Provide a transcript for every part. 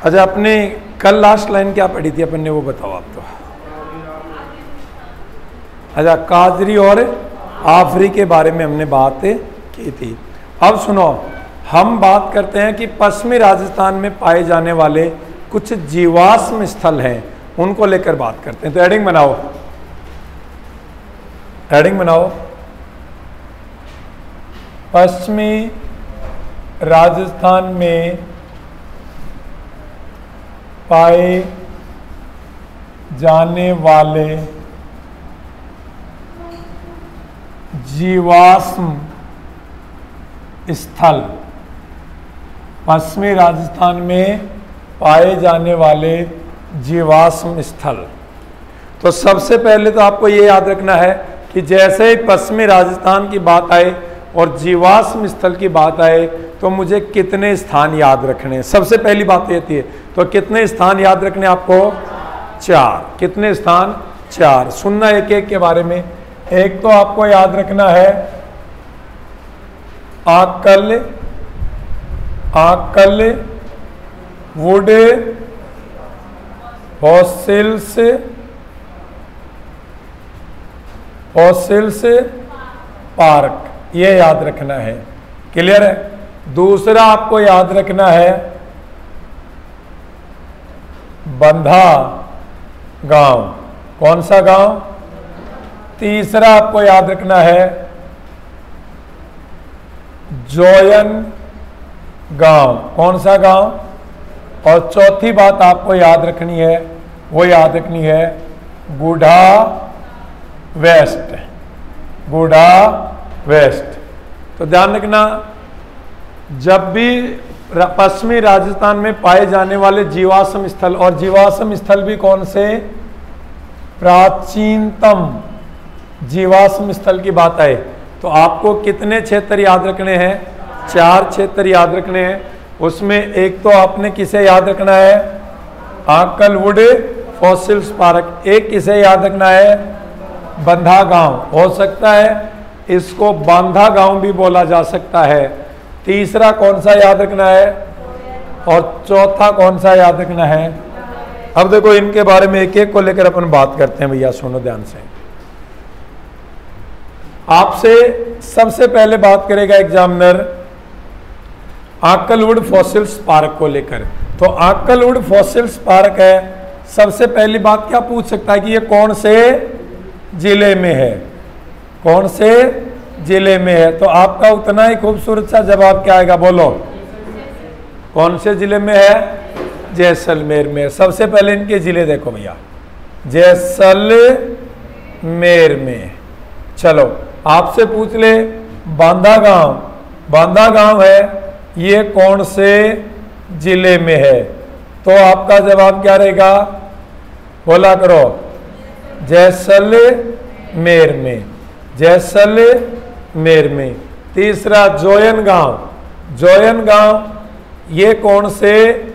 अच्छा, अपने कल लास्ट लाइन क्या पढ़ी थी अपन ने, वो बताओ आप तो। अच्छा, काजरी और आफरी के बारे में हमने बात की थी। अब सुनो, हम बात करते हैं कि पश्चिमी राजस्थान में पाए जाने वाले कुछ जीवाश्म स्थल हैं, उनको लेकर बात करते हैं। तो हेडिंग बनाओ, हेडिंग बनाओ। पश्चिमी राजस्थान में पाए जाने वाले जीवाश्म स्थल, पश्चिमी राजस्थान में पाए जाने वाले जीवाश्म स्थल। तो सबसे पहले तो आपको ये याद रखना है कि जैसे ही पश्चिमी राजस्थान की बात आए और जीवाश्म स्थल की बात आए तो मुझे कितने स्थान याद रखने हैं। सबसे पहली बात ये थी, तो कितने स्थान याद रखने आपको? 4। कितने स्थान? 4। सुनना एक एक के बारे में। एक तो आपको याद रखना है आकल, आकल वुड फॉसिल्स, फॉसिल्स पार्क, ये याद रखना है। क्लियर है? दूसरा आपको याद रखना है बंधा गांव। कौन सा गांव? तीसरा आपको याद रखना है जोयन गांव। कौन सा गांव? और चौथी बात आपको याद रखनी है, वो याद रखनी है गुढ़ा वेस्ट, गुढ़ा वेस्ट। तो ध्यान रखना, जब भी पश्चिमी राजस्थान में पाए जाने वाले जीवाश्म स्थल, और जीवाश्म स्थल भी कौन से? प्राचीनतम जीवाश्म स्थल की बात आए तो आपको कितने क्षेत्र याद रखने हैं? 4 क्षेत्र याद रखने हैं। उसमें एक तो आपने किसे याद रखना है? Akal wood fossils park. एक किसे याद रखना है? बंधा गांव। हो सकता है इसको बांधा गांव भी बोला जा सकता है। तीसरा कौन सा याद रखना है? और चौथा कौन सा याद रखना है? अब देखो, इनके बारे में एक एक को लेकर अपन बात करते हैं। भैया सुनो ध्यान से। आपसे सबसे पहले बात करेगा एग्जामिनर आकलवुड फॉसिल्स पार्क को लेकर। तो आकलवुड फॉसिल्स पार्क है, सबसे पहली बात क्या पूछ सकता है कि ये कौन से जिले में है? कौन से जिले में है? तो आपका उतना ही खूबसूरत सा जवाब क्या आएगा? बोलो, कौन से जिले में है? जैसलमेर में। सबसे पहले इनके जिले देखो भैया, जैसलमेर में। चलो आपसे पूछ ले बांधा गांव, बांधा गांव है, ये कौन से जिले में है? तो आपका जवाब क्या रहेगा? बोला करो, जैसलमेर में, जैसलमेर में। तीसरा जोयन गांव, जोयन गांव ये कौन से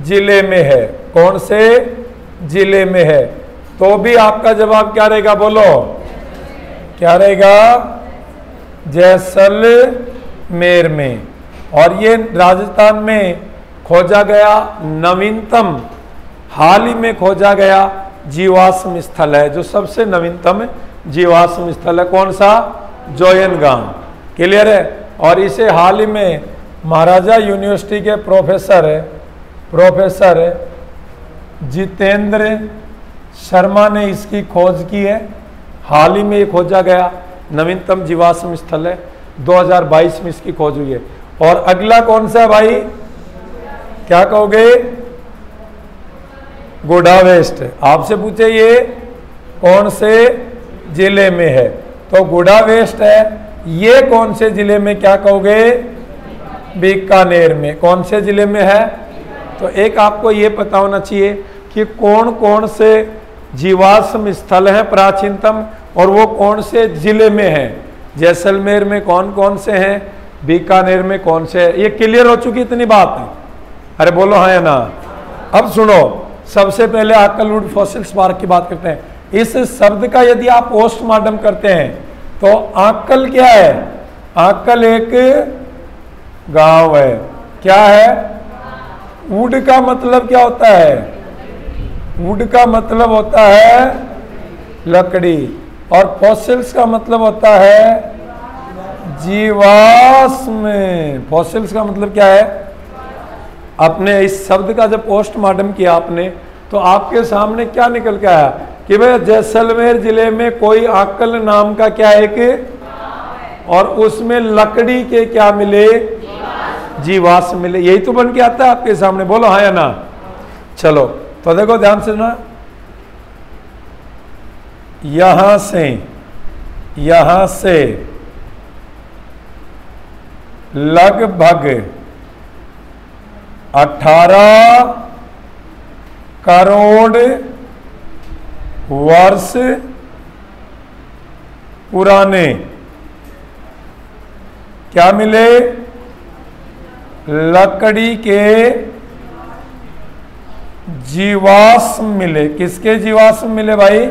जिले में है? कौन से जिले में है? तो भी आपका जवाब क्या रहेगा? बोलो, क्या रहेगा? जैसलमेर में। और ये राजस्थान में खोजा गया नवीनतम, हाल ही में खोजा गया जीवाश्म स्थल है, जो सबसे नवीनतम जीवाश्म स्थल है। कौन सा? जोयन गांव। क्लियर है? और इसे हाल ही में महाराजा यूनिवर्सिटी के प्रोफेसर जितेंद्र शर्मा ने इसकी खोज की है। हाल ही में ये खोजा गया नवीनतम जीवाश्म स्थल है, 2022 में इसकी खोज हुई है। और अगला कौन सा भाई? क्या कहोगे? गुढ़ा वेस्ट। आपसे पूछे ये कौन से जिले में है? तो गुढ़ा वेस्ट है। ये कौन से जिले में? क्या कहोगे? बीकानेर में। कौन से जिले में है? तो एक आपको ये पता होना चाहिए कि कौन कौन से जीवाश्म स्थल हैं प्राचीनतम, और वो कौन से जिले में है। जैसलमेर में कौन कौन से हैं, बीकानेर में कौन से है। ये क्लियर हो चुकी इतनी बात है? अरे बोलो हाँ या ना। अब सुनो, सबसे पहले आकलवुड फॉसिल्स पार्क की बात करते हैं। इस शब्द का यदि आप पोस्टमार्टम करते हैं तो आकल क्या है? आकल एक गांव है। क्या है? वुड का मतलब क्या होता है? वुड का मतलब होता है लकड़ी, और फॉसिल्स का मतलब होता है जीवाश्म। फॉसिल्स का मतलब क्या है? आपने इस शब्द का जब पोस्टमार्टम किया आपने, तो आपके सामने क्या निकल के आया कि भाई जैसलमेर जिले में कोई आकल नाम का क्या एक, और उसमें लकड़ी के क्या मिले? जीवाश्म मिले। यही तो बन के आता है आपके सामने, बोलो हाँ या ना। चलो तो देखो ध्यान से ना, यहां से लगभग 18 करोड़ वर्ष पुराने क्या मिले? लकड़ी के जीवाश्म मिले। किसके जीवाश्म मिले भाई?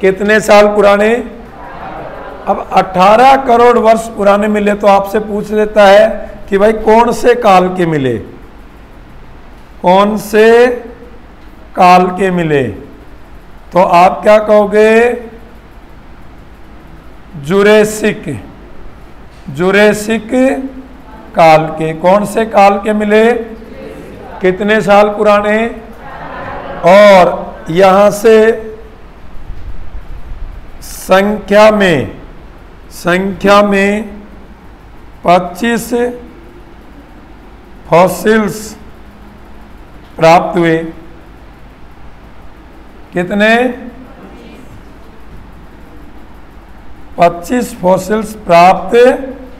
कितने साल पुराने? अब 18 करोड़ वर्ष पुराने मिले, तो आपसे पूछ लेता है कि भाई कौन से काल के मिले? कौन से काल के मिले? तो आप क्या कहोगे? जुरेसिक काल के। कौन से काल के मिले? कितने साल पुराने? और यहां से संख्या में 25 फॉसिल्स प्राप्त हुए। कितने? 25 फॉसिल्स प्राप्त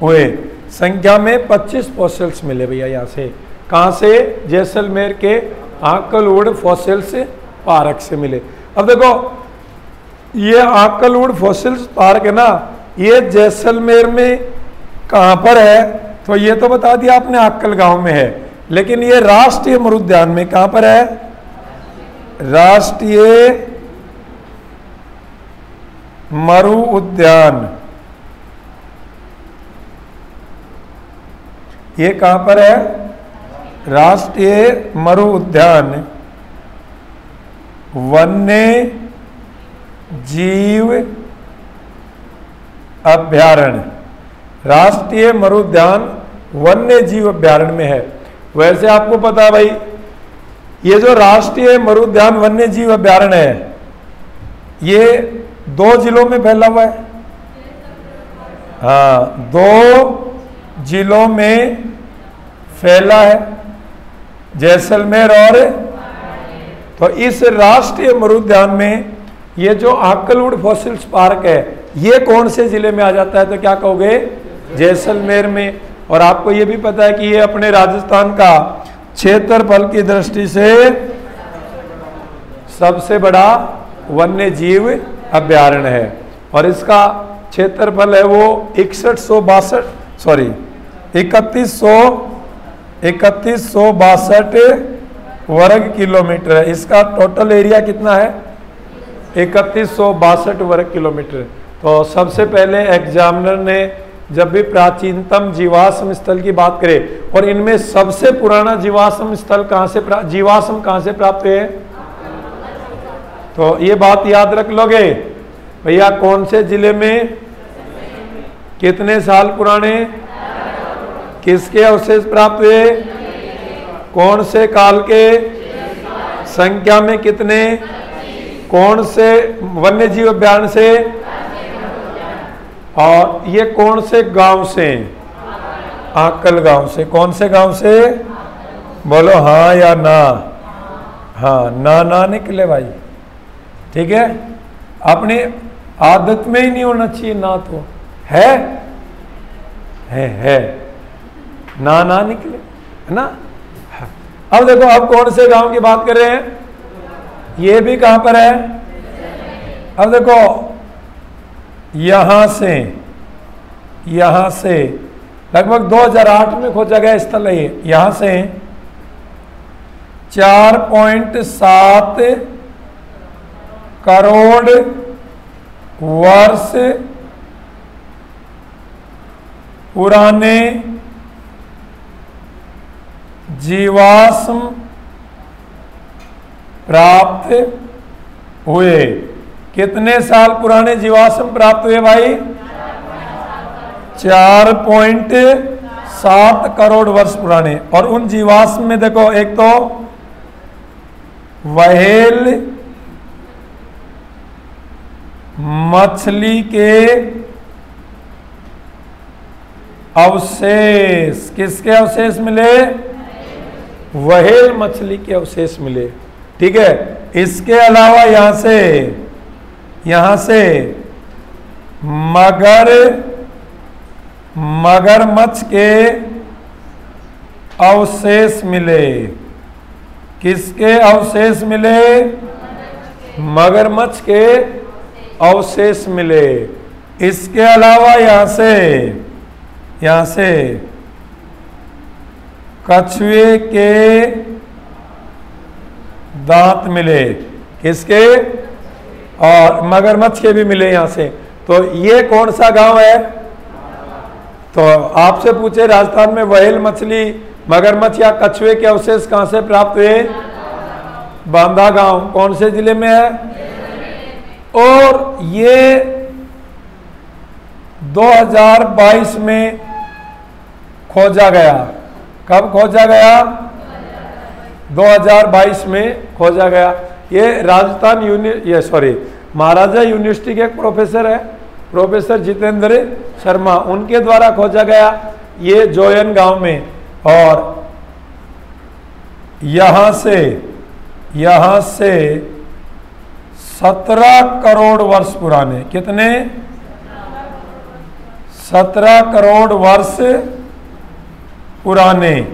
हुए। संख्या में 25 फॉसिल्स मिले भैया। यहां से कहां से? जैसलमेर के आकलवुड फॉसिल्स पार्क से मिले। अब देखो ये आकलवुड फॉसिल्स पार्क है ना, ये जैसलमेर में कहां पर है? तो ये तो बता दिया आपने, आकल गांव में है। लेकिन ये राष्ट्रीय मरु उद्यान में कहां पर है? राष्ट्रीय मरु उद्यान। ये कहां पर है? राष्ट्रीय मरु उद्यान वन्य जीव अभ्यारण्य। राष्ट्रीय मरु उद्यान वन्य जीव अभ्यारण्य में है। वैसे आपको पता है भाई, ये जो राष्ट्रीय मरु उद्यान वन्य जीव अभ्यारण्य है, ये 2 जिलों में फैला हुआ है। हाँ, 2 जिलों में फैला है, जैसलमेर और। तो इस राष्ट्रीय मरु उद्यान में ये जो आकलवुड फॉसिल्स पार्क है, ये कौन से जिले में आ जाता है? तो क्या कहोगे? जैसलमेर में। और आपको ये भी पता है कि ये अपने राजस्थान का क्षेत्रफल की दृष्टि से सबसे बड़ा वन्य जीव अभ्यारण्य है। और इसका क्षेत्रफल है वो 3162 वर्ग किलोमीटर है। इसका टोटल एरिया कितना है? 3162 वर्ग किलोमीटर। तो सबसे पहले एग्जामिनर ने जब भी प्राचीनतम जीवाश्म स्थल की बात करे, और इनमें सबसे पुराना जीवाश्म स्थल कहां से जीवाश्म कहां से प्राप्त हुए? तो ये बात याद रख लोगे भैया, कौन से जिले में कितने साल पुराने, किसके अवशेष प्राप्त हुए, कौन से काल के, संख्या में कितने, कौन से वन्य जीव अभ्यारण्य से, और ये कौन से गांव से? आकल गांव से। कौन से गांव से? बोलो हाँ या ना। हाँ, ना निकले भाई, ठीक है। अपनी आदत में ही नहीं होना चाहिए ना, तो है ना निकले, है ना। अब देखो, अब कौन से गांव की बात कर रहे हैं? ये भी कहां पर है? अब देखो, यहां से लगभग 2008 में खोजा गया स्थल है ये। यहां से 4.7 करोड़ वर्ष पुराने जीवाश्म प्राप्त हुए। कितने साल पुराने जीवाश्म प्राप्त हुए भाई? 4.7 करोड़ वर्ष पुराने। और उन जीवाश्म में देखो, एक तो व्हेल मछली के अवशेष। किसके अवशेष मिले? व्हेल मछली के अवशेष मिले। ठीक है। इसके अलावा यहां से मगरमच्छ के अवशेष मिले। किसके अवशेष मिले? मगरमच्छ के अवशेष मिले। इसके अलावा यहां से कछुए के दांत मिले। किसके? और मगरमच्छ के भी मिले यहां से। तो ये कौन सा गांव है? तो आपसे पूछे राजस्थान में व्हेल मछली, मगरमच्छ या कछुए के अवशेष कहां से प्राप्त हुए? बांदा गांव। कौन से जिले में है? और ये 2022 में खोजा गया। कब खोजा गया? 2022 में खोजा गया। ये राजस्थान महाराजा यूनिवर्सिटी के एक प्रोफेसर है, प्रोफेसर जितेंद्र शर्मा, उनके द्वारा खोजा गया ये जोयन गांव में। और यहां से 17 करोड़ वर्ष पुराने। कितने? 17 करोड़ वर्ष पुराने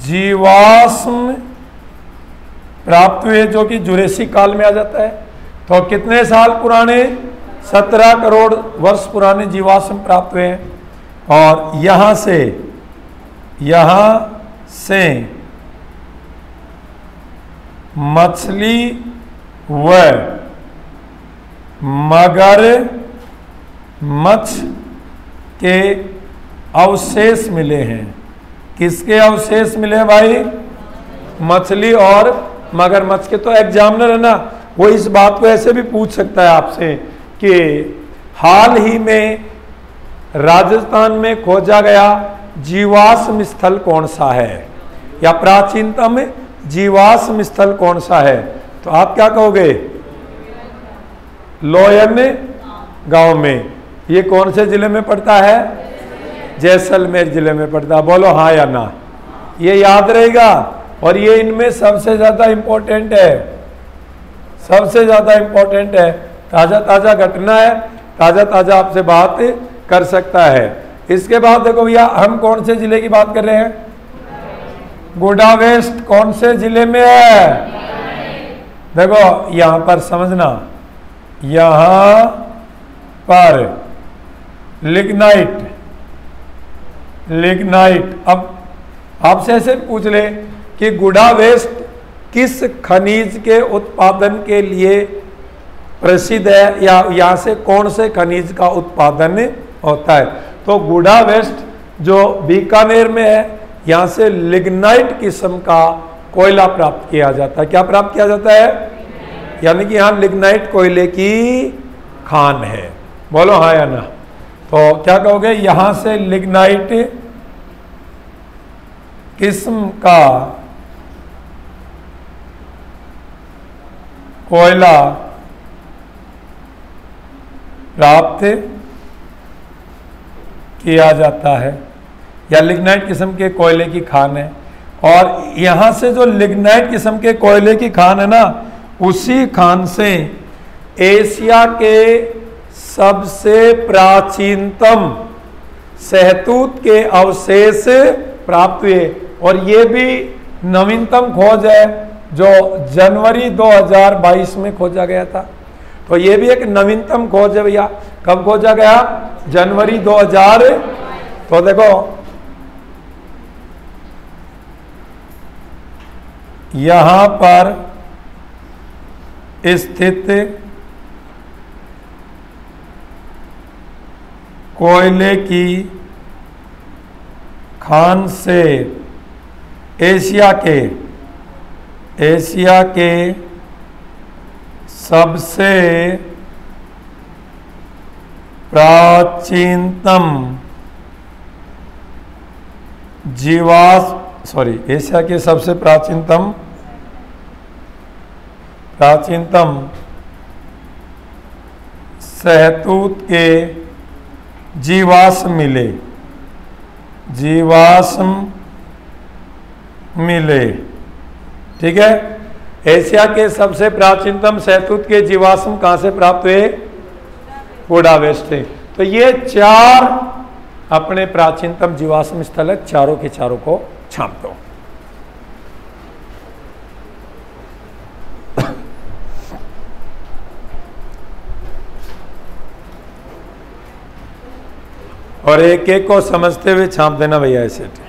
जीवाश्म प्राप्त हुए, जो कि जुरेसिक काल में आ जाता है। तो कितने साल पुराने? 17 करोड़ वर्ष पुराने जीवाश्म प्राप्त हुए हैं। और यहां से मछली व मगरमच्छ के अवशेष मिले हैं। किसके अवशेष मिले भाई? मछली और मगरमच्छ के। तो एग्जामिनर है ना, वो इस बात को ऐसे भी पूछ सकता है आपसे कि हाल ही में राजस्थान में खोजा गया जीवाश्म स्थल कौन सा है, या प्राचीनतम जीवाश्म स्थल कौन सा है? तो आप क्या कहोगे? लोयन गांव में। ये कौन से जिले में पड़ता है? जैसलमेर जिले में पड़ता है। बोलो हाँ या ना। ये याद रहेगा। और ये इनमें सबसे ज्यादा इंपॉर्टेंट है, सबसे ज्यादा इंपॉर्टेंट है। ताजा ताजा घटना है, ताजा ताजा आपसे बात कर सकता है। इसके बाद देखो भैया, हम कौन से जिले की बात कर रहे हैं? गोडा वेस्ट कौन से जिले में है? देखो यहां पर समझना, यहां पर लिग्नाइट। अब आपसे ऐसे पूछ ले कि गुडा वेस्ट किस खनिज के उत्पादन के लिए प्रसिद्ध है, या यहाँ से कौन से खनिज का उत्पादन होता है? तो गुडा वेस्ट जो बीकानेर में है, यहाँ से लिग्नाइट किस्म का कोयला प्राप्त किया जाता है। क्या प्राप्त किया जाता है? यानी कि यहाँ लिग्नाइट कोयले की खान है। बोलो हाँ या ना। तो क्या कहोगे? यहाँ से लिग्नाइट किस्म का कोयला प्राप्त किया जाता है, या लिग्नाइट किस्म के कोयले की खान है। और यहाँ से जो लिग्नाइट किस्म के कोयले की खान है ना, उसी खान से एशिया के सबसे प्राचीनतम सहतूत के अवशेष प्राप्त हुए। और ये भी नवीनतम खोज है जो जनवरी 2022 में खोजा गया था। तो ये भी एक नवीनतम खोज है भैया। कब खोजा गया? जनवरी 2000। तो देखो यहां पर स्थित कोयले की खान से एशिया के सबसे प्राचीनतम एशिया के सबसे प्राचीनतम शहतूत के जीवाश्म मिले। ठीक है, एशिया के सबसे प्राचीनतम शहतूत के जीवाश्म कहां से प्राप्त हुए? बुडापेस्ट से। तो ये 4 अपने प्राचीनतम जीवाश्म स्थल है, चारों के चारों को छाप दो। और एक एक को समझते हुए छाप देना भैया ऐसे।